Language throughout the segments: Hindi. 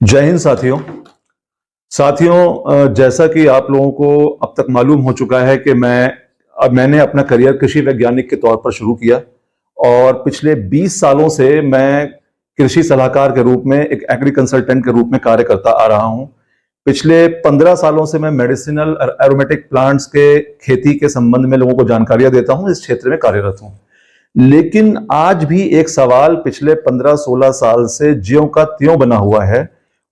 जय हिंद साथियों। जैसा कि आप लोगों को अब तक मालूम हो चुका है कि मैंने अपना करियर कृषि वैज्ञानिक के तौर पर शुरू किया और पिछले 20 सालों से मैं कृषि सलाहकार के रूप में, एक एग्री कंसल्टेंट के रूप में कार्य करता आ रहा हूं। पिछले 15 सालों से मैं मेडिसिनल और एरोमेटिक प्लांट्स के खेती के संबंध में लोगों को जानकारियां देता हूं, इस क्षेत्र में कार्यरत हूं। लेकिन आज भी एक सवाल पिछले 15-16 साल से ज्यों का त्यों बना हुआ है,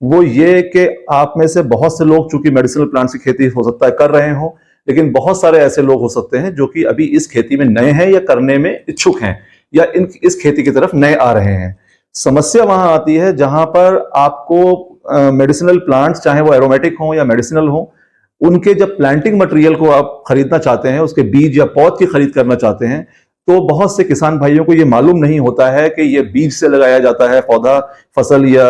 वो ये कि आप में से बहुत से लोग चूंकि मेडिसिनल प्लांट्स की खेती हो सकता है कर रहे हो, लेकिन बहुत सारे ऐसे लोग हो सकते हैं जो कि अभी इस खेती में नए हैं या करने में इच्छुक हैं या इस खेती की तरफ नए आ रहे हैं। समस्या वहां आती है जहां पर आपको मेडिसिनल प्लांट्स, चाहे वो एरोमेटिक हो या मेडिसिनल हो, उनके जब प्लांटिंग मटेरियल को आप खरीदना चाहते हैं, उसके बीज या पौध की खरीद करना चाहते हैं, तो बहुत से किसान भाइयों को ये मालूम नहीं होता है कि ये बीज से लगाया जाता है पौधा, फसल या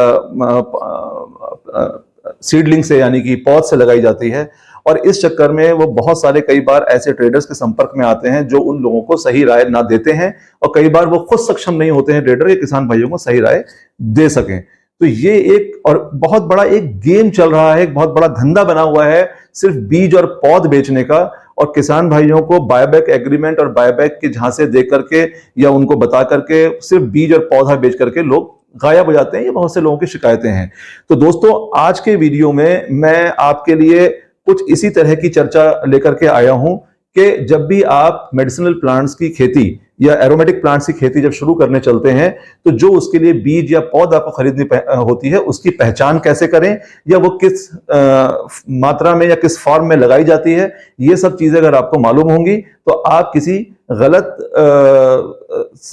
सीडलिंग से, यानी कि पौध से लगाई जाती है। और इस चक्कर में वो बहुत सारे कई बार ऐसे ट्रेडर्स के संपर्क में आते हैं जो उन लोगों को सही राय ना देते हैं, और कई बार वो खुद सक्षम नहीं होते हैं ट्रेडर के किसान भाइयों को सही राय दे सकें। तो ये एक और बहुत बड़ा एक गेम चल रहा है, एक बहुत बड़ा धंधा बना हुआ है सिर्फ बीज और पौध बेचने का, और किसान भाइयों को बायबैक एग्रीमेंट और बायबैक के झांसे दे करके या उनको बता करके सिर्फ बीज और पौधा बेच करके लोग गायब हो जाते हैं। ये बहुत से लोगों की शिकायतें हैं। तो दोस्तों, आज के वीडियो में मैं आपके लिए कुछ इसी तरह की चर्चा लेकर के आया हूं कि जब भी आप मेडिसिनल प्लांट्स की खेती या एरोमेटिक प्लांट्स की खेती जब शुरू करने चलते हैं, तो जो उसके लिए बीज या पौध आपको खरीदनी होती है, उसकी पहचान कैसे करें, या वो किस मात्रा में या किस फॉर्म में लगाई जाती है, ये सब चीजें अगर आपको मालूम होंगी तो आप किसी गलत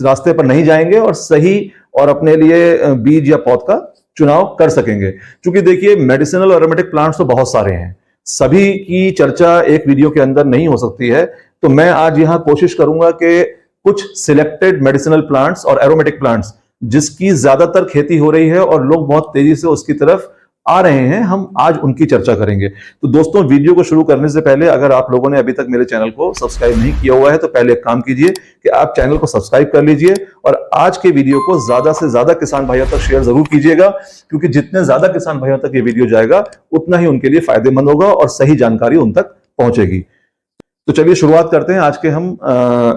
रास्ते पर नहीं जाएंगे और सही और अपने लिए बीज या पौध का चुनाव कर सकेंगे। क्योंकि देखिए, मेडिसिनल और एरोमेटिक प्लांट्स तो बहुत सारे हैं, सभी की चर्चा एक वीडियो के अंदर नहीं हो सकती है। तो मैं आज यहां कोशिश करूंगा कि कुछ सिलेक्टेड मेडिसिनल प्लांट्स और एरोमेटिक प्लांट्स जिसकी ज्यादातर खेती हो रही है और लोग बहुत तेजी से उसकी तरफ आ रहे हैं, हम आज उनकी चर्चा करेंगे। तो दोस्तों, वीडियो को शुरू करने से पहले अगर आप लोगों ने अभी तक मेरे चैनल को सब्सक्राइब नहीं किया हुआ है तो पहले एक काम कीजिए कि आप चैनल को सब्सक्राइब कर लीजिए और आज के वीडियो को ज्यादा से ज्यादा किसान भाइयों तक शेयर जरूर कीजिएगा, क्योंकि जितने ज्यादा किसान भाइयों तक ये वीडियो जाएगा उतना ही उनके लिए फायदेमंद होगा और सही जानकारी उन तक पहुंचेगी। तो चलिए शुरुआत करते हैं आज के हम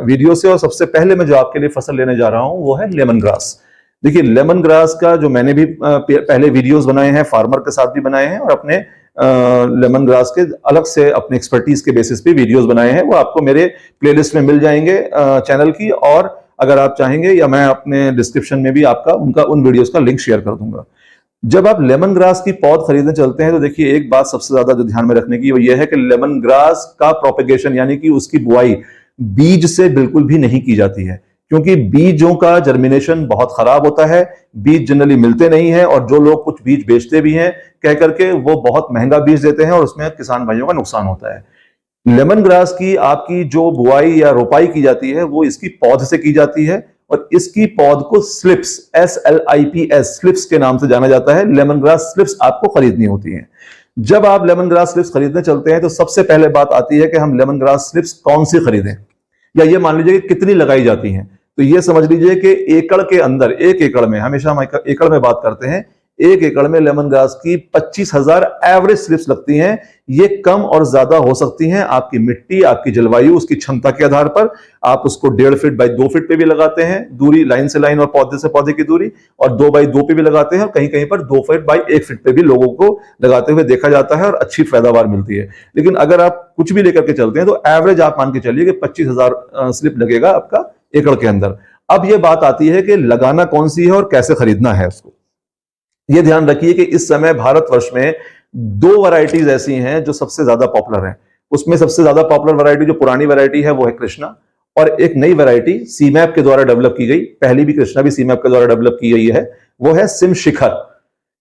वीडियो से। और सबसे पहले मैं जो आपके लिए फसल लेने जा रहा हूं वो है लेमन ग्रास। देखिए, लेमन ग्रास का जो मैंने भी पहले वीडियोस बनाए हैं, फार्मर के साथ भी बनाए हैं, और अपने लेमन ग्रास के अलग से अपने एक्सपर्टीज के बेसिस पे वीडियोस बनाए हैं, वो आपको मेरे प्लेलिस्ट में मिल जाएंगे चैनल की। और अगर आप चाहेंगे या मैं अपने डिस्क्रिप्शन में भी आपका उन वीडियोस का लिंक शेयर कर दूंगा। जब आप लेमन ग्रास की पौध खरीदने चलते हैं तो देखिए, एक बात सबसे ज्यादा जो ध्यान में रखने की वो ये है कि लेमन ग्रास का प्रोपेगेशन, यानी कि उसकी बुआई बीज से बिल्कुल भी नहीं की जाती है, क्योंकि बीजों का जर्मिनेशन बहुत खराब होता है, बीज जनरली मिलते नहीं है, और जो लोग कुछ बीज बेचते भी हैं कह करके वो बहुत महंगा बीज देते हैं और उसमें किसान भाइयों का नुकसान होता है। लेमन ग्रास की आपकी जो बुआई या रोपाई की जाती है वो इसकी पौध से की जाती है, और इसकी पौध को स्लिप्स, SLIPS, स्लिप्स के नाम से जाना जाता है। लेमन ग्रास स्लिप्स आपको खरीदनी होती हैं। जब आप लेमन ग्रास स्लिप्स खरीदने चलते हैं तो सबसे पहले बात आती है कि हम लेमन ग्रास स्लिप्स कौन सी खरीदें, या ये मान लीजिए कि कितनी लगाई जाती हैं। तो ये समझ लीजिए कि एकड़ के अंदर, 1 एकड़ में, हमेशा हम एकड़ में बात करते हैं, 1 एकड़ में लेमन ग्रास की 25,000 एवरेज स्लिप्स लगती हैं। ये कम और ज्यादा हो सकती हैं, आपकी मिट्टी, आपकी जलवायु, उसकी क्षमता के आधार पर। आप उसको 1.5 फीट बाई 2 फीट पे भी लगाते हैं दूरी, लाइन से लाइन और पौधे से पौधे की दूरी, और 2 बाई 2 पे भी लगाते हैं, और कहीं कहीं पर 2 फीट बाई 1 फीट पे भी लोगों को लगाते हुए देखा जाता है और अच्छी पैदावार मिलती है। लेकिन अगर आप कुछ भी लेकर के चलते हैं तो एवरेज आप मान के चलिए कि 25,000 स्लिप लगेगा आपका एकड़ के अंदर। अब यह बात आती है कि लगाना कौन सी है और कैसे खरीदना है उसको। यह ध्यान रखिए कि इस समय भारतवर्ष में 2 वैरायटीज ऐसी हैं जो सबसे ज्यादा पॉपुलर हैं। उसमें सबसे ज्यादा पॉपुलर वैरायटी, जो पुरानी वैरायटी है, वो है कृष्णा, और एक नई वैरायटी सीमैप के द्वारा डेवलप की गई, पहली भी कृष्णा भी सीमैप के द्वारा डेवलप की गई है, वो है सिम शिखर।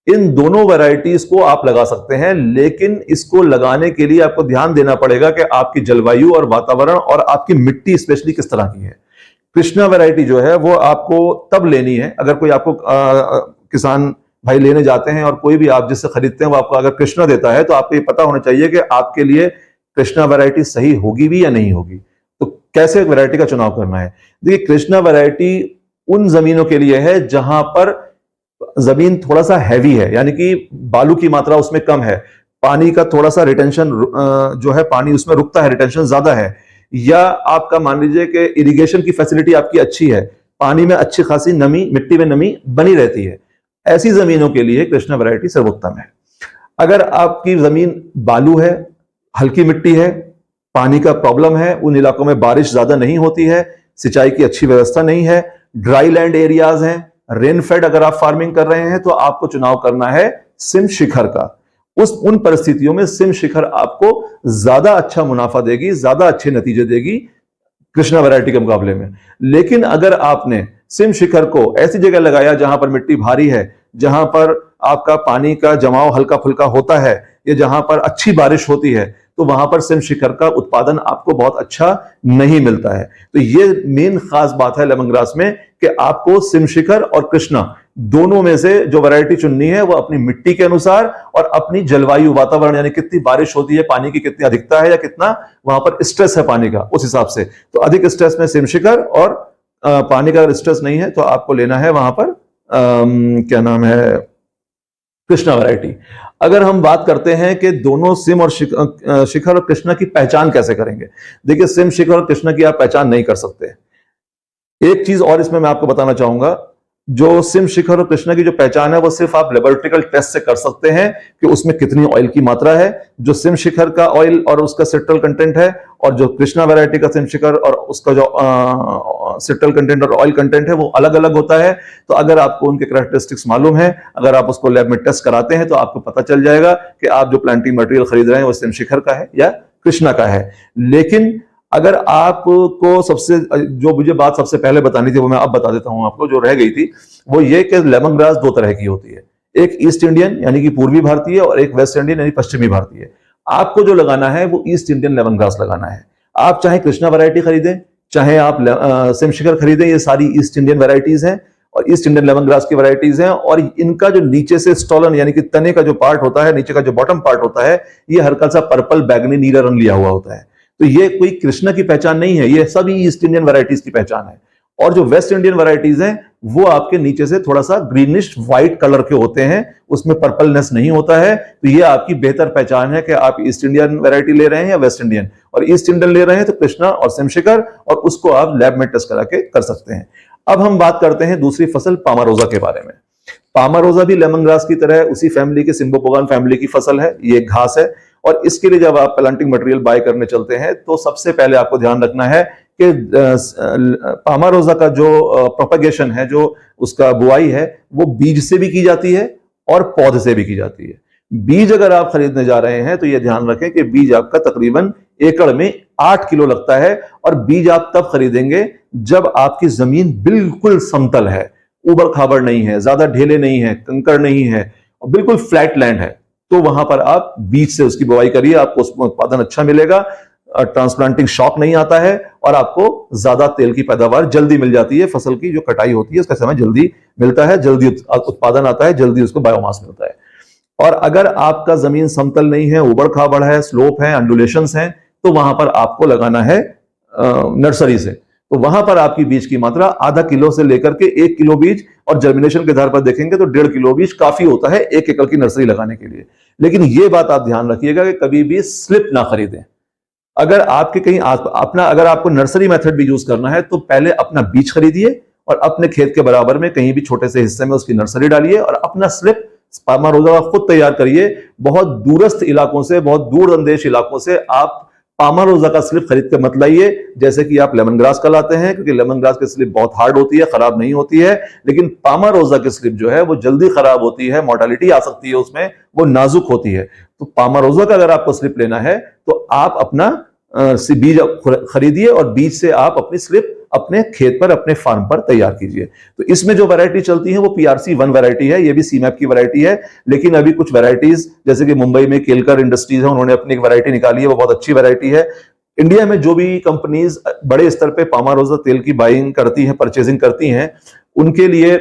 इन दोनों वैरायटीज को आप लगा सकते हैं, लेकिन इसको लगाने के लिए आपको ध्यान देना पड़ेगा कि आपकी जलवायु और वातावरण और आपकी मिट्टी स्पेशली किस तरह की है। कृष्णा वैरायटी जो है वो आपको तब लेनी है, अगर कोई आपको किसान भाई लेने जाते हैं और कोई भी आप जिससे खरीदते हैं वो आपको अगर कृष्णा देता है, तो आपको ये पता होना चाहिए कि आपके लिए कृष्णा वैरायटी सही होगी भी या नहीं होगी। तो कैसे वैरायटी का चुनाव करना है? देखिए, कृष्णा वैरायटी उन जमीनों के लिए है जहां पर जमीन थोड़ा सा हैवी है, यानी कि बालू की मात्रा उसमें कम है, पानी का थोड़ा सा रिटेंशन जो है, पानी उसमें रुकता है, रिटेंशन ज्यादा है, या आपका मान लीजिए कि इरिगेशन की फैसिलिटी आपकी अच्छी है, पानी में अच्छी खासी नमी, मिट्टी में नमी बनी रहती है, ऐसी जमीनों के लिए कृष्णा वैरायटी सर्वोत्तम है। अगर आपकी जमीन बालू है, हल्की मिट्टी है, पानी का प्रॉब्लम है, उन इलाकों में बारिश ज्यादा नहीं होती है, सिंचाई की अच्छी व्यवस्था नहीं है, ड्राई लैंड एरियाज हैं, रेनफेड अगर आप फार्मिंग कर रहे हैं, तो आपको चुनाव करना है सिम शिखर का। उन परिस्थितियों में सिम शिखर आपको ज्यादा अच्छा मुनाफा देगी, ज्यादा अच्छे नतीजे देगी कृष्णा वैरायटी के मुकाबले में। लेकिन अगर आपने सिम शिखर को ऐसी जगह लगाया जहां पर मिट्टी भारी है, जहां पर आपका पानी का जमाव हल्का फुल्का होता है, या जहां पर अच्छी बारिश होती है, तो वहां पर सिम शिखर का उत्पादन आपको बहुत अच्छा नहीं मिलता है। तो ये मेन खास बात है लेमन ग्रास में कि आपको सिम शिखर और कृष्णा दोनों में से जो वैरायटी चुननी है वो अपनी मिट्टी के अनुसार और अपनी जलवायु वातावरण, यानी कितनी बारिश होती है, पानी की कितनी अधिकता है, या कितना वहां पर स्ट्रेस है पानी का, उस हिसाब से। तो अधिक स्ट्रेस में सिम शिखर, और पानी का स्ट्रेस नहीं है तो आपको लेना है वहां पर क्या नाम है, कृष्णा वैरायटी। अगर हम बात करते हैं कि दोनों सिम और शिखर और कृष्णा की पहचान कैसे करेंगे, देखिए सिम, शिखर और कृष्णा की आप पहचान नहीं कर सकते। एक चीज और इसमें मैं आपको बताना चाहूंगा, जो सिम, शिखर और कृष्णा की जो पहचान है वो सिर्फ आप लेबोरेटरिकल टेस्ट से कर सकते हैं कि उसमें कितनी ऑयल की मात्रा है। जो सिम शिखर का ऑयल और उसका सिट्रल कंटेंट है, और जो कृष्णा वैरायटी का सिम शिखर और उसका जो सिट्रल कंटेंट और ऑयल कंटेंट है वो अलग अलग होता है। तो अगर आपको उनके कैरेक्टरिस्टिक्स मालूम है, अगर आप उसको लैब में टेस्ट कराते हैं, तो आपको पता चल जाएगा कि आप जो प्लांटिंग मटेरियल खरीद रहे हैं वो सिम शिखर का है या कृष्णा का है। लेकिन अगर आपको जो मुझे बात सबसे पहले बतानी थी वो मैं अब बता देता हूं आपको, जो रह गई थी, वो ये कि लेमन ग्रास दो तरह की होती है, एक ईस्ट इंडियन यानी कि पूर्वी भारतीय, और एक वेस्ट इंडियन यानी पश्चिमी भारतीय। आपको जो लगाना है वो ईस्ट इंडियन लेमन ग्रास लगाना है। आप चाहे कृष्णा वैरायटी खरीदें, चाहे आप सिम शिखर खरीदें, ये सारी ईस्ट इंडियन वैरायटीज हैं और ईस्ट इंडियन लेमन ग्रास की वैरायटीज हैं। और इनका जो नीचे से स्टोलन यानी कि तने का जो पार्ट होता है, नीचे का जो बॉटम पार्ट होता है, ये हल्का सा पर्पल बैगनी नीला रंग लिया हुआ होता है। तो ये कोई कृष्णा की पहचान नहीं है, ये सभी ईस्ट इंडियन वैरायटीज की पहचान है। और जो वेस्ट इंडियन वैरायटीज हैं वो आपके नीचे से थोड़ा सा ग्रीनिश व्हाइट कलर के होते हैं, उसमें पर्पलनेस नहीं होता है। तो ये आपकी बेहतर पहचान है कि आप ईस्ट इंडियन वैरायटी ले रहे हैं या वेस्ट इंडियन। और ईस्ट इंडियन ले रहे हैं तो कृष्णा और सिम शिखर, और उसको आप लैब में टेस्ट करा के कर सकते हैं। अब हम बात करते हैं दूसरी फसल पामारोजा के बारे में। पामारोजा भी लेमन ग्रास की तरह उसी फैमिली के, सिम्बोपोगान फैमिली की फसल है, ये घास है। और इसके लिए जब आप प्लांटिंग मटेरियल बाय करने चलते हैं तो सबसे पहले आपको ध्यान रखना है कि पामारोजा का जो प्रोपेगेशन है, जो उसका बुआई है, वो बीज से भी की जाती है और पौध से भी की जाती है। बीज अगर आप खरीदने जा रहे हैं तो यह ध्यान रखें कि बीज आपका तकरीबन एकड़ में 8 किलो लगता है, और बीज आप तब खरीदेंगे जब आपकी जमीन बिल्कुल समतल है, उबड़ खाबड़ नहीं है, ज्यादा ढेले नहीं है, कंकड़ नहीं है, और बिल्कुल फ्लैट लैंड है। तो वहां पर आप बीज से उसकी बुआई करिए, आपको उसमें उत्पादन अच्छा मिलेगा, ट्रांसप्लांटिंग शॉक नहीं आता है, और आपको ज्यादा तेल की पैदावार जल्दी मिल जाती है। फसल की जो कटाई होती है उसका समय जल्दी मिलता है, जल्दी उत्पादन आता है, जल्दी उसको बायोमास मिलता है। और अगर आपका जमीन समतल नहीं है, उबड़ खाबड़ है, स्लोप है, अंडुलेशंस हैं, तो वहां पर आपको लगाना है नर्सरी से। तो वहां पर आपकी बीज की मात्रा आधा किलो से लेकर के 1 किलो बीज, और जर्मिनेशन के आधार पर देखेंगे तो 1.5 किलो बीज काफी होता है 1 एकड़ की नर्सरी लगाने के लिए। लेकिन यह बात आप ध्यान रखिएगा कि कभी भी स्लिप ना खरीदें। अगर आपके कहीं अपना, अगर आपको नर्सरी मेथड भी यूज करना है तो पहले अपना बीज खरीदिए और अपने खेत के बराबर में कहीं भी छोटे से हिस्से में उसकी नर्सरी डालिए, और अपना स्लिप पामारोजा खुद तैयार करिए। बहुत दूरस्थ इलाकों से, बहुत दूर अंदेश इलाकों से आप पामारोजा का स्लिप खरीद कर मत लाइए, जैसे कि आप लेमन ग्रास का लाते हैं, क्योंकि लेमन ग्रास की स्लिप बहुत हार्ड होती है, खराब नहीं होती है। लेकिन पामारोजा की स्लिप जो है वो जल्दी खराब होती है, मोर्टालिटी आ सकती है उसमें, वो नाजुक होती है। तो पामारोजा का अगर आपको स्लिप लेना है तो आप अपना बीज खरीदिए, और बीज से आप अपनी स्लिप अपने खेत पर, अपने फार्म पर तैयार कीजिए। तो इसमें जो वैरायटी चलती है वो PRC 1 वैरायटी है, ये भी सीमैप की वैरायटी है। लेकिन अभी कुछ वैरायटीज, जैसे कि मुंबई में केलकर इंडस्ट्रीज है, उन्होंने अपनी एक वैरायटी निकाली है, वो बहुत अच्छी वैरायटी है। इंडिया में जो भी कंपनीज बड़े स्तर पे पामारोजा तेल की बाइंग करती हैं, परचेजिंग करती हैं, उनके लिए,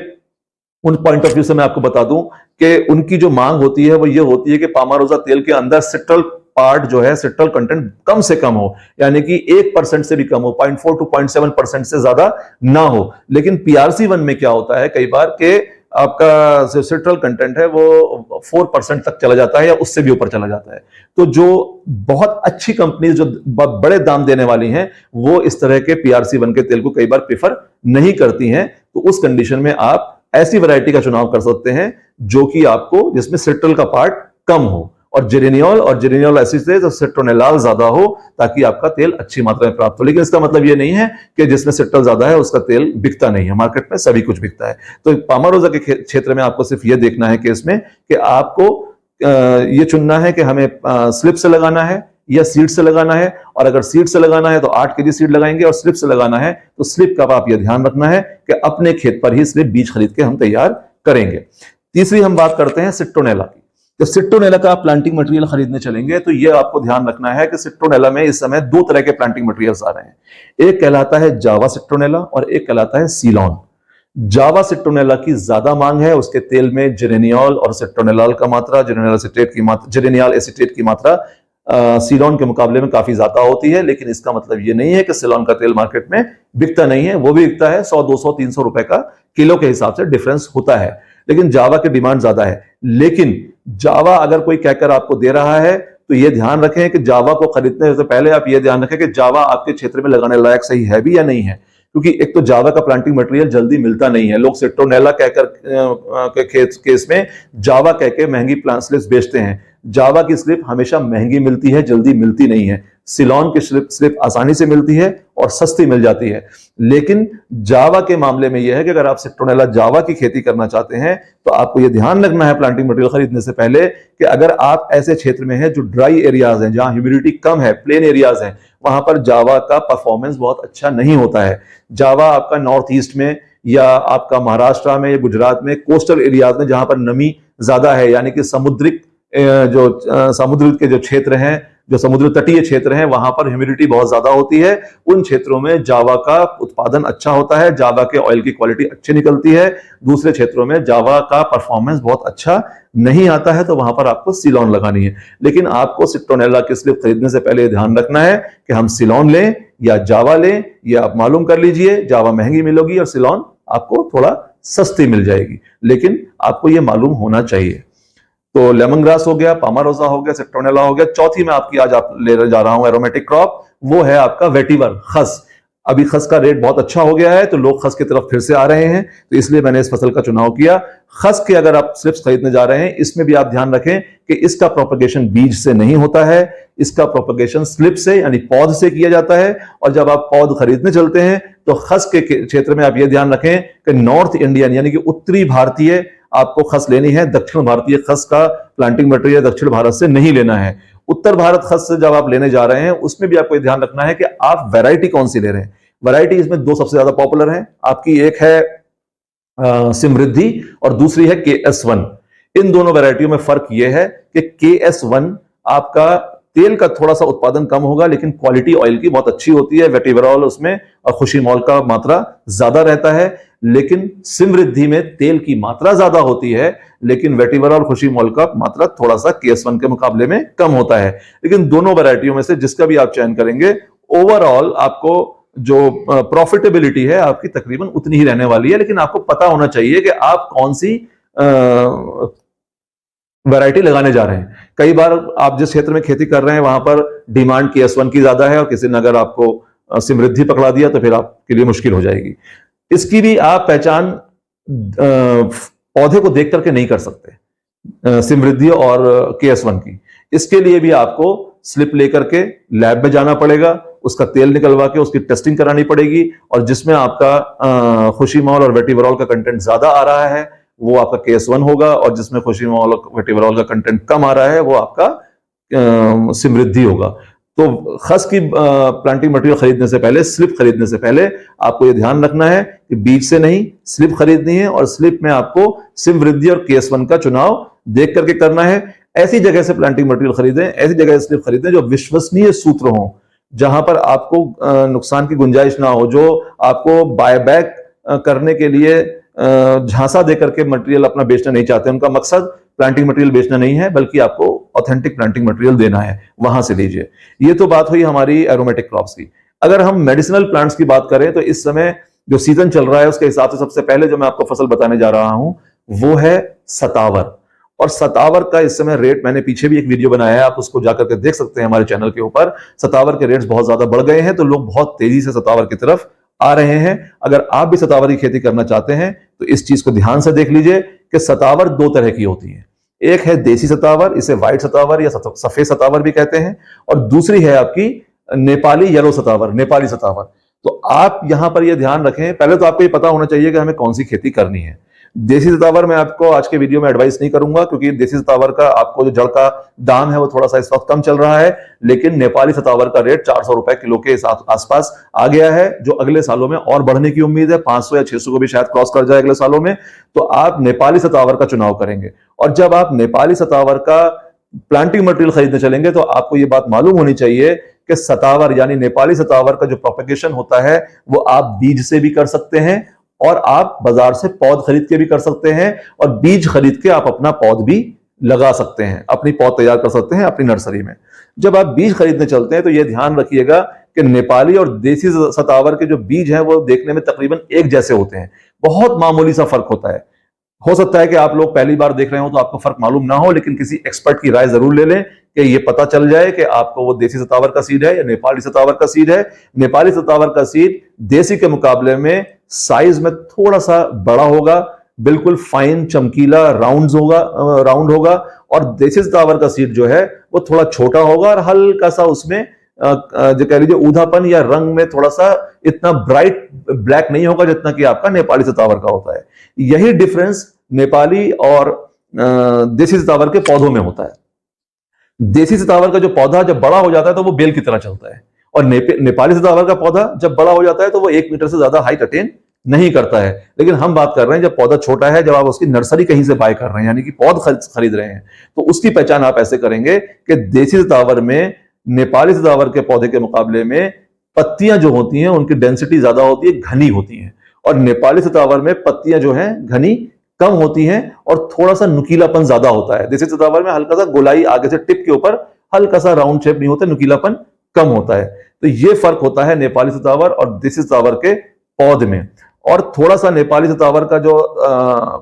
उन पॉइंट ऑफ व्यू से मैं आपको बता दूं कि उनकी जो मांग होती है वो ये होती है कि पामारोजा तेल के अंदर सिट्रल पार्ट जो है, सिट्रल कंटेंट कम से कम हो, यानी कि 1% से भी कम हो, 0.4 to 0.7% से ज्यादा ना हो। लेकिन PRC 1 में क्या होता है कई बार कि आपका जो सिट्रल कंटेंट है वो 4% तक चला जाता है या उससे भी ऊपर चला जाता है। तो जो बहुत अच्छी कंपनी जो बड़े दाम देने वाली हैं वो इस तरह के PRC1 के तेल को कई बार प्रेफर नहीं करती हैं। तो उस कंडीशन में आप ऐसी वैरायटी का चुनाव कर सकते हैं जो कि आपको जिसमें सिट्रल का पार्ट कम हो और जेरेनियोल एसिटेट और सिट्रोनेलाल ज्यादा हो, ताकि आपका तेल अच्छी मात्रा में प्राप्त हो। लेकिन इसका मतलब ये नहीं है कि जिसमें सिट्रल ज्यादा है उसका तेल बिकता नहीं है, मार्केट में सभी कुछ बिकता है। तो पामारोसा के क्षेत्र में आपको सिर्फ ये देखना है केस में कि आपको ये चुनना है कि हमें स्लिप से लगाना है या सीड से लगाना है। और अगर सीड से लगाना है तो 8 kg सीड लगाएंगे, और स्लिप से लगाना है तो स्लिप का आप यह ध्यान रखना है कि अपने खेत पर ही स्लिप बीज खरीद के हम तैयार करेंगे। तीसरी हम बात करते हैं सिट्रोनेला की। जब सिट्रोनेला का आप प्लांटिंग मटेरियल खरीदने चलेंगे तो यह आपको ध्यान रखना है कि सिट्रोनेला में इस समय 2 तरह के प्लांटिंग मटेरियल्स आ रहे हैं। एक कहलाता है जावा सिट्रोनेला और एक कहलाता है सीलॉन। जावा सिट्रोनेला की ज्यादा मांग है, उसके तेल में जेरेनियोल और सिट्रोनेलाल का मात्रा, जेरेनियल एसिटेट की मात्रा सीलॉन के मुकाबले में काफी ज्यादा होती है। लेकिन इसका मतलब यह नहीं है कि सीलॉन का तेल मार्केट में बिकता नहीं है, वो भी बिकता है। 100, 200, 300 रुपए का किलो के हिसाब से डिफरेंस होता है, लेकिन जावा की डिमांड ज्यादा है। लेकिन जावा अगर कोई कहकर आपको दे रहा है तो यह ध्यान रखें कि जावा को खरीदने से पहले आप यह ध्यान रखें कि जावा आपके क्षेत्र में लगाने लायक सही है भी या नहीं है। क्योंकि एक तो जावा का प्लांटिंग मटेरियल जल्दी मिलता नहीं है, लोग सिट्रोनेला कहकर के केस में जावा कहकर महंगी प्लांट स्लिप्स बेचते हैं। जावा की स्लिप हमेशा महंगी मिलती है, जल्दी मिलती नहीं है। सिलॉन की स्लिप आसानी से मिलती है और सस्ती मिल जाती है। लेकिन जावा के मामले में यह है कि अगर आप सिट्रोनेला जावा की खेती करना चाहते हैं तो आपको यह ध्यान रखना है प्लांटिंग मटेरियल खरीदने से पहले कि अगर आप ऐसे क्षेत्र में हैं जो ड्राई एरियाज हैं, जहां ह्यूमिडिटी कम है, प्लेन एरियाज हैं, वहां पर जावा का परफॉर्मेंस बहुत अच्छा नहीं होता है। जावा आपका नॉर्थ ईस्ट में या आपका महाराष्ट्र में या गुजरात में कोस्टल एरियाज में जहां पर नमी ज्यादा है, यानी कि समुद्रिक जो समुद्र के जो क्षेत्र हैं, जो समुद्र तटीय क्षेत्र हैं, वहां पर ह्यूमिडिटी बहुत ज्यादा होती है। उन क्षेत्रों में जावा का उत्पादन अच्छा होता है, जावा के ऑयल की क्वालिटी अच्छी निकलती है। दूसरे क्षेत्रों में जावा का परफॉर्मेंस बहुत अच्छा नहीं आता है, तो वहां पर आपको सिलॉन लगानी है। लेकिन आपको सिट्रोनेला की स्लिप खरीदने से पहले ध्यान रखना है कि हम सिलॉन लें या जावा लें। यह आप मालूम कर लीजिए, जावा महंगी मिलेगी और सिलॉन आपको थोड़ा सस्ती मिल जाएगी, लेकिन आपको यह मालूम होना चाहिए। तो लेमन ग्रास हो गया, पामारोसा हो गया, सिट्रोनेला हो गया। चौथी में आपकी आज आप ले जा रहा हूं एरोमेटिक क्रॉप, वो है आपका वेटिवर, खस। अभी खस का रेट बहुत अच्छा हो गया है तो लोग खस की तरफ फिर से आ रहे हैं, तो इसलिए मैंने इस फसल का चुनाव किया। खस के अगर आप स्लिप्स खरीदने जा रहे हैं, इसमें भी आप ध्यान रखें कि इसका प्रोपगेशन बीज से नहीं होता है, इसका प्रोपगेशन स्लिप से यानी पौध से किया जाता है। और जब आप पौध खरीदने चलते हैं तो खस के क्षेत्र में आप यह ध्यान रखें कि नॉर्थ इंडियन यानी कि उत्तरी भारतीय आपको खस लेनी है। दक्षिण भारतीय खस का प्लांटिंग मटेरियल दक्षिण भारत से नहीं लेना है। उत्तर भारत खस से जब आप लेने जा रहे हैं उसमें भी आपको ध्यान रखना है कि आप वैरायटी कौन सी ले रहे हैं। वैरायटी इसमें 2 सबसे ज्यादा पॉपुलर हैं आपकी, एक है समृद्धि और दूसरी है KS1। इन दोनों वैरायटियों में फर्क यह है कि KS1 आपका तेल का थोड़ा सा उत्पादन कम होगा, लेकिन क्वालिटी ऑयल की बहुत अच्छी होती है। वेटिवरॉल उसमें और खुशीमॉल का मात्रा ज्यादा रहता है। लेकिन समृद्धि में तेल की मात्रा ज्यादा होती है, लेकिन वेटिवरॉल खुशीमॉल का मात्रा थोड़ा सा KS1 के मुकाबले में कम होता है। लेकिन दोनों वैरायटियों में से जिसका भी आप चयन करेंगे, ओवरऑल आपको जो प्रॉफिटेबिलिटी है आपकी तकरीबन उतनी ही रहने वाली है। लेकिन आपको पता होना चाहिए कि आप कौन सी वैरायटी लगाने जा रहे हैं। कई बार आप जिस क्षेत्र में खेती कर रहे हैं वहां पर डिमांड KS1 की ज्यादा है और किसी ने अगर आपको समृद्धि पकड़ा दिया तो फिर आपके लिए मुश्किल हो जाएगी। इसकी भी आप पहचान पौधे को देख करके नहीं कर सकते, समृद्धि और KS1 की। इसके लिए भी आपको स्लिप लेकर के लैब में जाना पड़ेगा, उसका तेल निकलवा के उसकी टेस्टिंग करानी पड़ेगी, और जिसमें आपका खुशीमॉल और वेटिवरॉल का कंटेंट ज्यादा आ रहा है वो आपका KS1 होगा, और जिसमें खुशीमॉल और वेटिवरॉल का कंटेंट कम आ रहा है वो आपका समृद्धि होगा। तो खस की प्लांटिंग मटेरियल खरीदने से पहले, स्लिप खरीदने से पहले आपको यह ध्यान रखना है कि बीज से नहीं स्लिप खरीदनी है, और स्लिप में आपको समृद्धि और KS1 का चुनाव देख करके करना है। ऐसी जगह से प्लांटिंग मटेरियल खरीदें, ऐसी जगह से स्लिप खरीदें जो विश्वसनीय सूत्र हो, जहां पर आपको नुकसान की गुंजाइश ना हो, जो आपको बायबैक करने के लिए झांसा देकर के मटेरियल अपना बेचना नहीं चाहते। उनका मकसद प्लांटिंग मटेरियल बेचना नहीं है, बल्कि आपको ऑथेंटिक प्लांटिंग मटेरियल देना है, वहां से लीजिए। ये तो बात हुई हमारी एरोमेटिक क्रॉप्स की। अगर हम मेडिसिनल प्लांट्स की बात करें तो इस समय जो सीजन चल रहा है उसके हिसाब से सबसे पहले जो मैं आपको फसल बताने जा रहा हूं वो है सतावर। और सतावर का इस समय रेट, मैंने पीछे भी एक वीडियो बनाया है, आप उसको जाकर के देख सकते हैं हमारे चैनल के ऊपर। सतावर के रेट्स बहुत ज्यादा बढ़ गए हैं, तो लोग बहुत तेजी से सतावर की तरफ आ रहे हैं। अगर आप भी सतावर की खेती करना चाहते हैं तो इस चीज को ध्यान से देख लीजिए कि सतावर दो तरह की होती है। एक है देसी सतावर, इसे व्हाइट सतावर या सफेद सतावर भी कहते हैं, और दूसरी है आपकी नेपाली येलो सतावर, नेपाली सतावर। तो आप यहां पर यह ध्यान रखें, पहले तो आपको ये पता होना चाहिए कि हमें कौन सी खेती करनी है। देसी सतावर मैं आपको आज के वीडियो में एडवाइस नहीं करूंगा, क्योंकि देसी सतावर का आपको जो जड़ का दाम है वो थोड़ा सा इस वक्त कम चल रहा है, लेकिन नेपाली सतावर का रेट 400 रुपए किलो के आसपास आ गया है, जो अगले सालों में और बढ़ने की उम्मीद है। 500 या 600 को भी शायद क्रॉस कर जाए अगले सालों में। तो आप नेपाली सतावर का चुनाव करेंगे, और जब आप नेपाली सतावर का प्लांटिंग मटेरियल खरीदने चलेंगे तो आपको ये बात मालूम होनी चाहिए कि सतावर यानी नेपाली सतावर का जो प्रोपेगेशन होता है वो आप बीज से भी कर सकते हैं, और आप बाजार से पौध खरीद के भी कर सकते हैं, और बीज खरीद के आप अपना पौध भी लगा सकते हैं, अपनी पौध तैयार कर सकते हैं अपनी नर्सरी में। जब आप बीज खरीदने चलते हैं तो यह ध्यान रखिएगा कि नेपाली और देसी सतावर के जो बीज हैं वो देखने में तकरीबन एक जैसे होते हैं, बहुत मामूली सा फर्क होता है। हो सकता है कि आप लोग पहली बार देख रहे हो तो आपको फर्क मालूम ना हो, लेकिन किसी एक्सपर्ट की राय जरूर ले लें कि ये पता चल जाए कि आपको वो देसी सतावर का सीड है या नेपाली सतावर का सीड है। नेपाली सतावर का सीड देसी के मुकाबले में साइज में थोड़ा सा बड़ा होगा, बिल्कुल फाइन चमकीला राउंड होगा, और देसी सतावर का सीड जो है वो थोड़ा छोटा होगा और हल्का सा उसमें जो कह लीजिए ऊधापन या रंग में थोड़ा सा इतना ब्राइट ब्लैक नहीं होगा जितना कि आपका नेपाली सतावर का होता है। यही डिफरेंस नेपाली और देसी सतावर के पौधों में होता है। देसी सतावर का जो पौधा जब बड़ा हो जाता है तो वो बेल की तरह चलता है, और नेपाली सतावर का पौधा जब बड़ा हो जाता है तो वो 1 मीटर से ज्यादा हाइट अटेन नहीं करता है। लेकिन हम बात कर रहे हैं जब पौधा छोटा है, जब आप उसकी नर्सरी कहीं से बाय कर रहे हैं, यानी कि पौध खरीद रहे हैं, तो उसकी पहचान आप ऐसे करेंगे कि देसी सतावर में नेपाली सतावर के पौधे के मुकाबले में पत्तियां जो होती हैं उनकी डेंसिटी ज्यादा होती है, घनी होती हैं, और नेपाली सतावर में पत्तियां जो हैं घनी कम होती हैं और थोड़ा सा नुकीलापन ज्यादा होता है। देसी सतावर में हल्का सा गोलाई आगे से टिप के ऊपर हल्का सा राउंड शेप नहीं होता, नुकीलापन कम होता है। तो ये फर्क होता है नेपाली सतावर और देसी सतावर के पौध में। और थोड़ा सा नेपाली सतावर का जो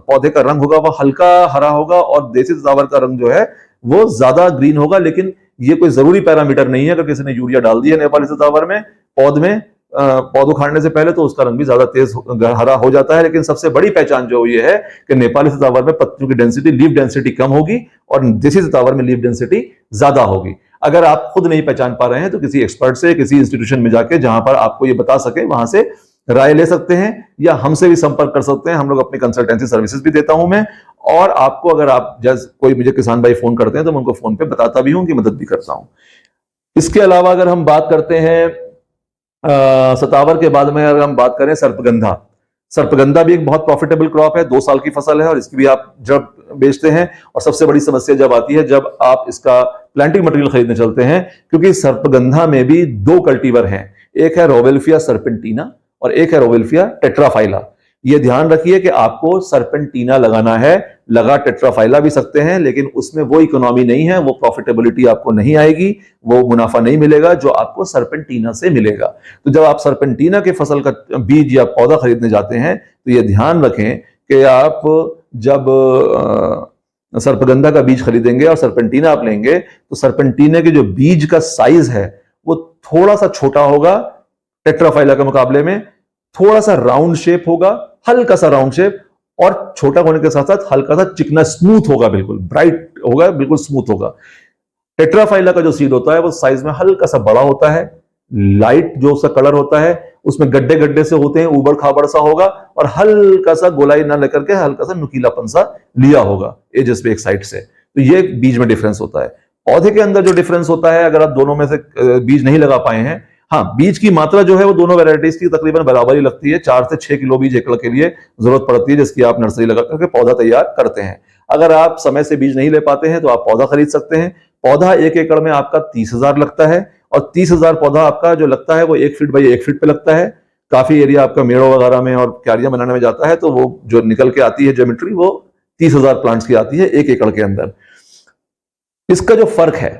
पौधे का रंग होगा वह हल्का हरा होगा, और देसी सतावर का रंग जो है वो ज्यादा ग्रीन होगा। लेकिन ये कोई जरूरी पैरामीटर नहीं है। अगर किसी ने यूरिया डाल दिया नेपाली सतावर में पौध उखाड़ने से पहले तो उसका रंग भी ज्यादा तेज हरा हो जाता है। लेकिन सबसे बड़ी पहचान जो ये है कि नेपाली सतावर में पत्तियों की डेंसिटी, लीफ डेंसिटी कम होगी, और देसी सतावर में लीफ डेंसिटी ज्यादा होगी। अगर आप खुद नहीं पहचान पा रहे हैं तो किसी एक्सपर्ट से, किसी इंस्टीट्यूशन में जाके जहां पर आपको ये बता सके वहां से राय ले सकते हैं, या हमसे भी संपर्क कर सकते हैं। हम लोग अपनी कंसल्टेंसी सर्विसेज भी देता हूं मैं, और आपको अगर आप जैसे कोई मुझे किसान भाई फोन करते हैं तो मैं उनको फोन पे बताता भी हूं, उनकी मदद भी करता हूं। इसके अलावा अगर हम बात करते हैं सतावर के बाद में अगर हम बात करें सर्पगंधा, सर्पगंधा भी एक बहुत प्रॉफिटेबल क्रॉप है, 2 साल की फसल है, और इसकी भी आप जब बेचते हैं। और सबसे बड़ी समस्या जब आती है जब आप इसका प्लांटिंग मटेरियल खरीदने चलते हैं, क्योंकि सर्पगंधा में भी 2 कल्टीवर हैं, एक है रोवेल्फिया सर्पेंटिना और एक है रोवेल्फिया टेट्राफाइला। ये ध्यान रखिए कि आपको सर्पेंटिना लगाना है, लगा टेट्राफाइला भी सकते हैं, लेकिन उसमें वो इकोनॉमी नहीं है, वो प्रॉफिटेबिलिटी आपको नहीं आएगी, वो मुनाफा नहीं मिलेगा जो आपको सर्पेंटिना से मिलेगा। तो जब आप सर्पेंटिना के फसल का बीज या पौधा खरीदने जाते हैं तो ये ध्यान रखें कि आप जब सर्पगंधा का बीज खरीदेंगे और सर्पेंटिना आप लेंगे तो सर्पेंटिना के जो बीज का साइज है वो थोड़ा सा छोटा होगा टेट्राफाइला के मुकाबले में, थोड़ा सा राउंड शेप होगा, हल्का सा राउंड शेप, और छोटा होने के साथ साथ हल्का सा चिकना, स्मूथ होगा, बिल्कुल ब्राइट होगा, बिल्कुल स्मूथ होगा। टेट्राफाइला का जो सीड होता है वो साइज में हल्का सा बड़ा होता है, लाइट जो उसका कलर होता है उसमें गड्ढे गड्ढे से होते हैं, उबड़ खाबड़ सा होगा, और हल्का सा गोलाई ना लेकर के हल्का सा नुकीलापन सा लिया होगा एजेस पे एक साइड से। तो ये बीज में डिफरेंस होता है। पौधे के अंदर जो डिफरेंस होता है, अगर आप दोनों में से बीज नहीं लगा पाए हैं, हाँ, बीज की मात्रा जो है वो दोनों वैरायटीज की तकरीबन बराबर ही लगती है। 4 से 6 किलो बीज एकड़ के लिए जरूरत पड़ती है, जिसकी आप नर्सरी लगा करके पौधा तैयार करते हैं। अगर आप समय से बीज नहीं ले पाते हैं तो आप पौधा खरीद सकते हैं। पौधा 1 एकड़ में आपका 30,000 लगता है, और 30,000 पौधा आपका जो लगता है वो 1 फीट बाई 1 फीट पे लगता है। काफी एरिया आपका मेड़ों वगैरह में और क्यारियां बनाने में जाता है, तो वो जो निकल के आती है ज्योमेट्री वो 30,000 प्लांट्स की आती है 1 एकड़ के अंदर। इसका जो फर्क है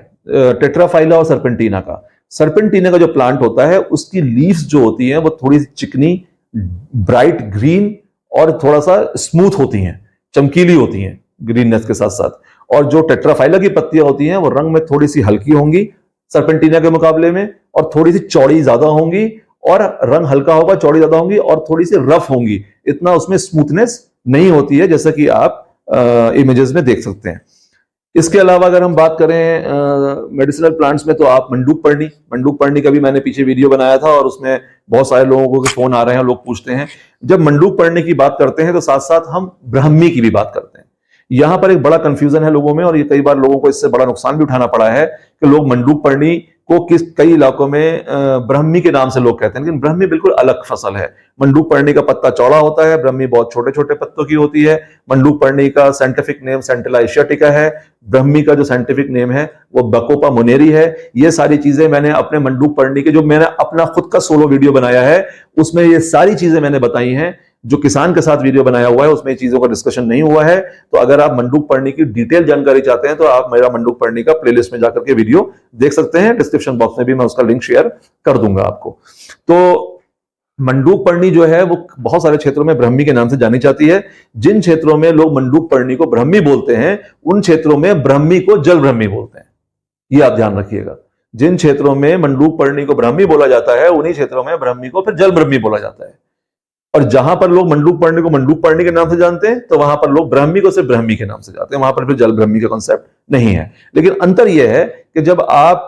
टेट्राफाइला और सर्पेंटिना का, सर्पेंटिना का जो प्लांट होता है उसकी लीव्स जो होती हैं वो थोड़ी चिकनी, ब्राइट ग्रीन और थोड़ा सा स्मूथ होती हैं, चमकीली होती हैं ग्रीननेस के साथ साथ, और जो टेट्राफाइला की पत्तियां होती हैं वो रंग में थोड़ी सी हल्की होंगी सर्पेंटिना के मुकाबले में, और थोड़ी सी चौड़ी ज्यादा होंगी, और रंग हल्का होगा, चौड़ी ज्यादा होंगी, और थोड़ी सी रफ होंगी। इतना उसमें स्मूथनेस नहीं होती है जैसा कि आप इमेजेस में देख सकते हैं। इसके अलावा अगर हम बात करें मेडिसिनल प्लांट्स में, तो आप मंडूक पर्णी का भी मैंने पीछे वीडियो बनाया था, और उसमें बहुत सारे लोगों के फोन आ रहे हैं, लोग पूछते हैं। जब मंडूक पर्णी की बात करते हैं तो साथ साथ हम ब्राह्मी की भी बात करते हैं। यहां पर एक बड़ा कंफ्यूजन है लोगों में, और ये कई बार लोगों को इससे बड़ा नुकसान भी उठाना पड़ा है कि लोग मंडूक पर्णी को कई इलाकों में ब्राह्मी के नाम से लोग कहते हैं, लेकिन ब्राह्मी बिल्कुल अलग फसल है। मंडूक पर्णी का पत्ता चौड़ा होता है, ब्राह्मी बहुत छोटे छोटे पत्तों की होती है। मंडूक पर्णी का साइंटिफिक नेम सेंटिला एशियाटिका है, ब्राह्मी का जो साइंटिफिक नेम है वो बकोपा मुनेरी है। ये सारी चीजें मैंने अपने मंडूक पर्णी के, जो मैंने अपना खुद का सोलो वीडियो बनाया है उसमें ये सारी चीजें मैंने बताई हैं। जो किसान के साथ वीडियो बनाया हुआ है उसमें चीजों का डिस्कशन नहीं हुआ है। तो अगर आप मंडूक पर्णी की डिटेल जानकारी चाहते हैं तो आप मेरा मंडूक पर्णी का प्लेलिस्ट में जाकर के वीडियो देख सकते हैं, डिस्क्रिप्शन बॉक्स में भी मैं उसका लिंक शेयर कर दूंगा आपको। तो मंडूक पर्णी जो है वो बहुत सारे क्षेत्रों में ब्राह्मी के नाम से जानी जाती है। जिन क्षेत्रों में लोग मंडूक पर्णी को ब्राह्मी बोलते हैं उन क्षेत्रों में ब्राह्मी को जल ब्राह्मी बोलते हैं, ये आप ध्यान रखिएगा। जिन क्षेत्रों में मंडूक पर्णी को ब्राह्मी बोला जाता है उन्हीं क्षेत्रों में ब्राह्मी को फिर जल ब्राह्मी बोला जाता है। और जहां पर लोग मंडूक पर्णी को मंडूक पर्णी के नाम से जानते हैं तो वहां पर लोग ब्राह्मी को सिर्फ ब्राह्मी के नाम से जानते हैं, वहां पर फिर जल ब्राह्मी का कॉन्सेप्ट नहीं है। लेकिन अंतर यह है कि जब आप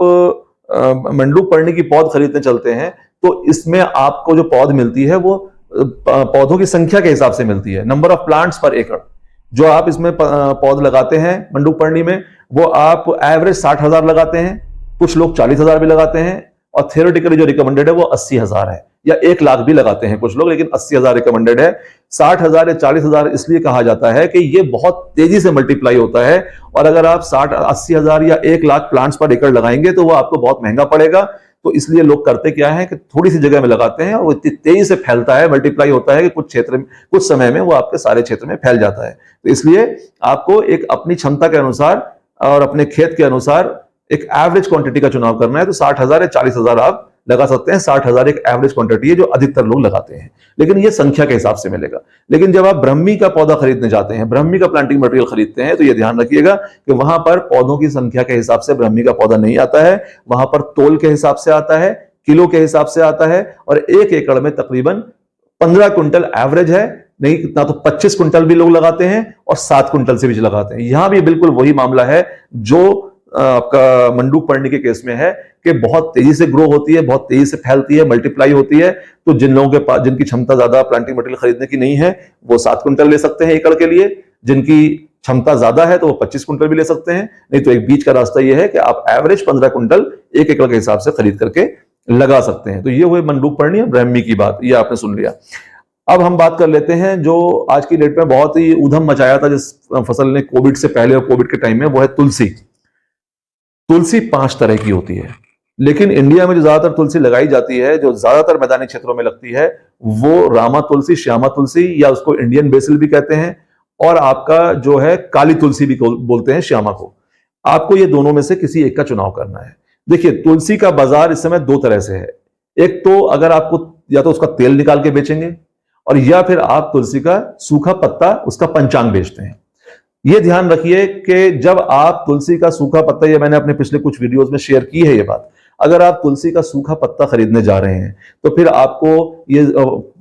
मंडूक पर्णी की पौध खरीदने चलते हैं तो इसमें आपको जो पौध मिलती है वो पौधों की संख्या के हिसाब से मिलती है, नंबर ऑफ प्लांट्स पर एकड़। जो आप इसमें पौध लगाते हैं मंडूक पर्णी में वो आप एवरेज 60,000 लगाते हैं, कुछ लोग 40,000 भी लगाते हैं, और थियोरेटिकली जो रिकमेंडेड है वो 80,000 है, या 1 लाख भी लगाते हैं कुछ लोग, लेकिन 80,000 रिकमेंडेड है। 60,000 या 40,000 इसलिए कहा जाता है कि ये बहुत तेजी से मल्टीप्लाई होता है, और अगर आप 80,000 या 1 लाख प्लांट्स पर एकड़ लगाएंगे तो वो आपको बहुत महंगा पड़ेगा। तो इसलिए लोग करते क्या है कि थोड़ी सी जगह में लगाते हैं और वो इतनी तेजी से फैलता है, मल्टीप्लाई होता है कि कुछ समय में वो आपके सारे क्षेत्र में फैल जाता है। तो इसलिए आपको एक अपनी क्षमता के अनुसार और अपने खेत के अनुसार एक एवरेज क्वांटिटी का चुनाव करना है। तो 60,000 या 40,000 आप लगा सकते हैं। 60,000 एक एवरेज क्वांटिटी है जो अधिकतर लोग लगाते हैं, लेकिन ये संख्या के हिसाब से मिलेगा। लेकिन जब आप ब्राह्मी का पौधा खरीदने जाते हैं, ब्राह्मी का प्लांटिंग मटेरियल खरीदते हैं, तो ये ध्यान रखिएगा कि वहां पर पौधों की संख्या के हिसाब से ब्राह्मी का पौधा नहीं आता है, वहां पर तोल के हिसाब से आता है, किलो के हिसाब से आता है, और 1 एकड़ में तकरीबन 15 क्विंटल एवरेज है। नहीं कितना तो 25 क्विंटल भी लोग लगाते हैं और 7 क्विंटल से भी लगाते हैं। यहां भी बिल्कुल वही मामला है जो आपका मंडूक पर्णी के केस में है कि बहुत तेजी से ग्रो होती है, बहुत तेजी से फैलती है, मल्टीप्लाई होती है। तो जिन लोगों के पास, जिनकी क्षमता ज्यादा प्लांटिंग मटेरियल खरीदने की नहीं है, वो 7 क्विंटल ले सकते हैं एकड़ के लिए। जिनकी क्षमता ज्यादा है तो वो 25 क्विंटल भी ले सकते हैं। नहीं तो एक बीच का रास्ता यह है कि आप एवरेज 15 क्विंटल 1 एकड़ के हिसाब से खरीद करके लगा सकते हैं। तो ये हुए मंडूक पर्णी और ब्राह्मी की बात, ये आपने सुन लिया। अब हम बात कर लेते हैं जो आज की डेट में बहुत ही ऊधम मचाया था जिस फसल ने कोविड से पहले और कोविड के टाइम में, वो है तुलसी। तुलसी 5 तरह की होती है, लेकिन इंडिया में जो ज्यादातर तुलसी लगाई जाती है, जो ज्यादातर मैदानी क्षेत्रों में लगती है, वो रामा तुलसी, श्यामा तुलसी, या उसको इंडियन बेसिल भी कहते हैं, और आपका जो है काली तुलसी भी बोलते हैं श्यामा को। आपको ये दोनों में से किसी एक का चुनाव करना है। देखिए, तुलसी का बाजार इस समय 2 तरह से है। एक तो अगर आपको या तो उसका तेल निकाल के बेचेंगे, और या फिर आप तुलसी का सूखा पत्ता, उसका पंचांग बेचते हैं। यह ध्यान रखिए कि जब आप तुलसी का सूखा पत्ता, ये मैंने अपने पिछले कुछ वीडियोस में शेयर की है ये बात, अगर आप तुलसी का सूखा पत्ता खरीदने जा रहे हैं तो फिर आपको ये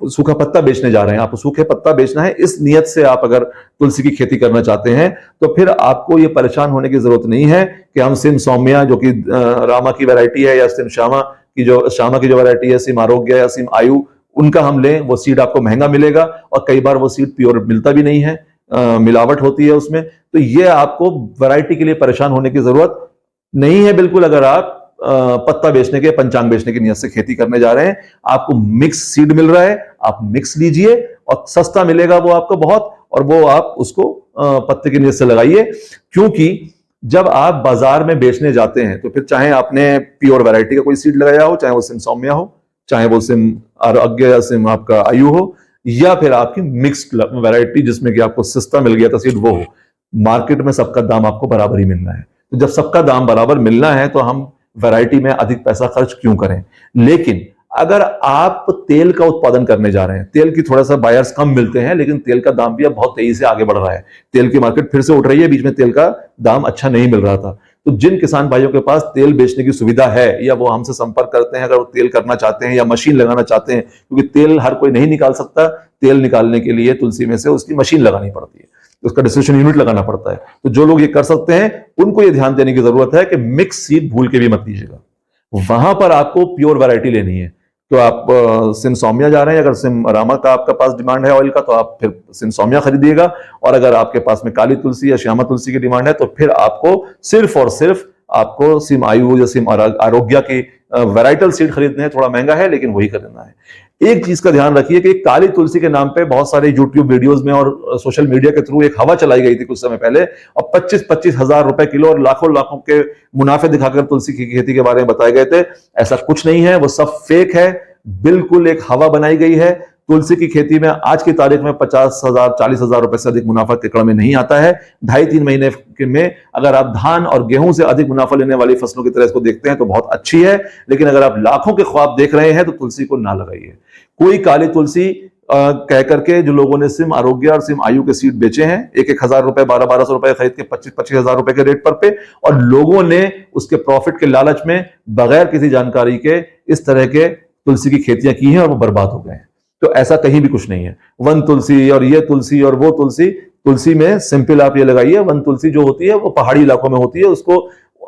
सूखा पत्ता बेचने जा रहे हैं, आपको सूखे पत्ता बेचना है, इस नियत से आप अगर तुलसी की खेती करना चाहते हैं तो फिर आपको ये परेशान होने की जरूरत नहीं है कि हम सिम सौम्या, जो कि रामा की वैरायटी है, या सिम श्यामा की जो वैरायटी है, सिम आरोग्य या सिम आयु, उनका हम लें। वो सीड आपको महंगा मिलेगा और कई बार वो सीड प्योर मिलता भी नहीं है, मिलावट होती है उसमें। तो ये आपको वैरायटी के लिए परेशान होने की जरूरत नहीं है बिल्कुल। अगर आप पत्ता बेचने के, पंचांग बेचने की नियत से खेती करने जा रहे हैं, आपको मिक्स सीड मिल रहा है, आप मिक्स लीजिए और सस्ता मिलेगा वो आपको बहुत, और वो आप उसको पत्ते की नियत से लगाइए। क्योंकि जब आप बाजार में बेचने जाते हैं तो फिर चाहे आपने प्योर वैरायटी का कोई सीड लगाया हो, चाहे वो सिम सौम्या हो, चाहे वो सिम आरोग्य या सिम आपका आयु हो, या फिर आपकी मिक्स्ड वैरायटी जिसमें कि आपको सस्ता मिल गया था सीड, वो हो, मार्केट में सबका दाम आपको बराबर ही मिलना है। तो जब सबका दाम बराबर मिलना है तो हम वैरायटी में अधिक पैसा खर्च क्यों करें। लेकिन अगर आप तेल का उत्पादन करने जा रहे हैं, तेल की थोड़ा सा बायर्स कम मिलते हैं, लेकिन तेल का दाम भी अब बहुत तेजी से आगे बढ़ रहा है। तेल की मार्केट फिर से उठ रही है, बीच में तेल का दाम अच्छा नहीं मिल रहा था। तो जिन किसान भाइयों के पास तेल बेचने की सुविधा है या वो हमसे संपर्क करते हैं, अगर वो तेल करना चाहते हैं या मशीन लगाना चाहते हैं, क्योंकि तेल हर कोई नहीं निकाल सकता, तेल निकालने के लिए तुलसी में से उसकी मशीन लगानी पड़ती है, उसका डिस्ट्रीब्यूशन यूनिट लगाना पड़ता है। तो जो लोग ये कर सकते हैं उनको ये ध्यान देने की जरूरत है कि मिक्स सीड भूल के भी मत लीजिएगा, वहां पर आपको प्योर वैरायटी लेनी है। तो आप सिम सौम्या जा रहे हैं, अगर सिम रामा का आपका पास डिमांड है ऑयल का, तो आप फिर सिम सौम्या खरीदिएगा। और अगर आपके पास में काली तुलसी या श्यामा तुलसी की डिमांड है, तो फिर आपको सिर्फ और सिर्फ आपको सिम आयु या सिम आरोग्या की वैराइटल सीड खरीदने हैं। थोड़ा महंगा है लेकिन वही खरीदना है। एक चीज का ध्यान रखिए कि काली तुलसी के नाम पे बहुत सारे यूट्यूब वीडियोस में और सोशल मीडिया के थ्रू एक हवा चलाई गई थी कुछ समय पहले, और 25-25 हजार रुपए किलो और लाखों लाखों के मुनाफे दिखाकर तुलसी की खेती के बारे में बताए गए थे। ऐसा कुछ नहीं है, वो सब फेक है, बिल्कुल एक हवा बनाई गई है। तुलसी की खेती में आज की तारीख में 50,000 40,000 रुपए से अधिक मुनाफा एकड़ में नहीं आता है। 2.5-3 महीने में अगर आप धान और गेहूं से अधिक मुनाफा लेने वाली फसलों की तरह इसको देखते हैं तो बहुत अच्छी है, लेकिन अगर आप लाखों के ख्वाब देख रहे हैं तो तुलसी को ना लगाइए। कोई काली तुलसी कह करके जो लोगों ने सिम आरोग्य और सिम आयु के सीड बेचे हैं, 1-1 हजार रुपए 1200-1200 रुपए खरीद के 25-25 हजार रुपए के रेट पर पे, और लोगों ने उसके प्रॉफिट के लालच में बगैर किसी जानकारी के इस तरह के तुलसी की खेतियां की हैं और वो बर्बाद हो गए हैं। तो ऐसा कहीं भी कुछ नहीं है। वन तुलसी और ये तुलसी और वो तुलसी, तुलसी में सिंपल आप ये लगाइए, वन तुलसी जो होती है वो पहाड़ी इलाकों में होती है। उसको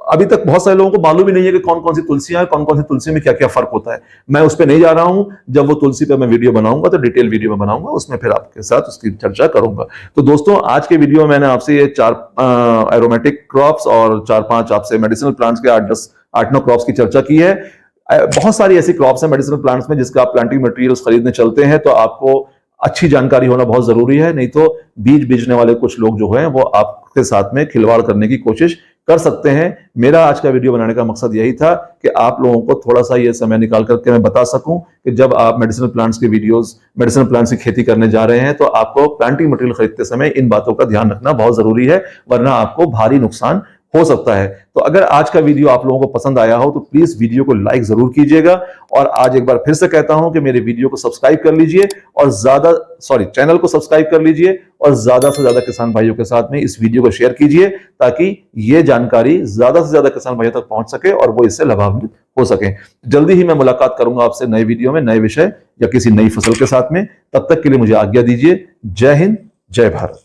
अभी तक बहुत सारे लोगों को मालूम ही नहीं है कि कौन कौन सी तुलसियां हैं, कौन कौन सी तुलसी में क्या क्या फर्क होता है। मैं उस पर नहीं जा रहा हूं। जब वो तुलसी पे मैं वीडियो बनाऊंगा तो डिटेल वीडियो में बनाऊंगा, उसमें फिर आपके साथ उसकी चर्चा करूंगा। तो दोस्तों, आज के वीडियो में मैंने आपसे ये 4 एरोमेटिक क्रॉप्स और 4-5 आपसे मेडिसिनल प्लांट्स के 8-9 क्रॉप्स की चर्चा की है। बहुत सारी ऐसी क्रॉप्स हैं मेडिसिनल प्लांट्स में जिसका आप प्लांटिंग मटेरियल्स खरीदने चलते हैं तो आपको अच्छी जानकारी होना बहुत जरूरी है, नहीं तो बीज बेचने वाले कुछ लोग जो हैं वो आपके साथ में खिलवाड़ करने की कोशिश कर सकते हैं। मेरा आज का वीडियो बनाने का मकसद यही था कि आप लोगों को थोड़ा सा ये समय निकाल करके मैं बता सकूं कि जब आप मेडिसिनल प्लांट्स के वीडियोस, मेडिसिनल प्लांट्स की खेती करने जा रहे हैं तो आपको प्लांटिंग मटेरियल खरीदते समय इन बातों का ध्यान रखना बहुत जरूरी है, वरना आपको भारी नुकसान हो सकता है। तो अगर आज का वीडियो आप लोगों को पसंद आया हो तो प्लीज वीडियो को लाइक जरूर कीजिएगा, और आज एक बार फिर से कहता हूं कि मेरे वीडियो को सब्सक्राइब कर लीजिए और चैनल को सब्सक्राइब कर लीजिए और ज्यादा से ज्यादा किसान भाइयों के साथ में इस वीडियो को शेयर कीजिए, ताकि ये जानकारी ज्यादा से ज्यादा किसान भाइयों तक पहुंच सके और वो इससे लाभान्वित हो सके। जल्दी ही मैं मुलाकात करूंगा आपसे नए वीडियो में, नए विषय या किसी नई फसल के साथ में। तब तक के लिए मुझे आज्ञा दीजिए। जय हिंद, जय भारत।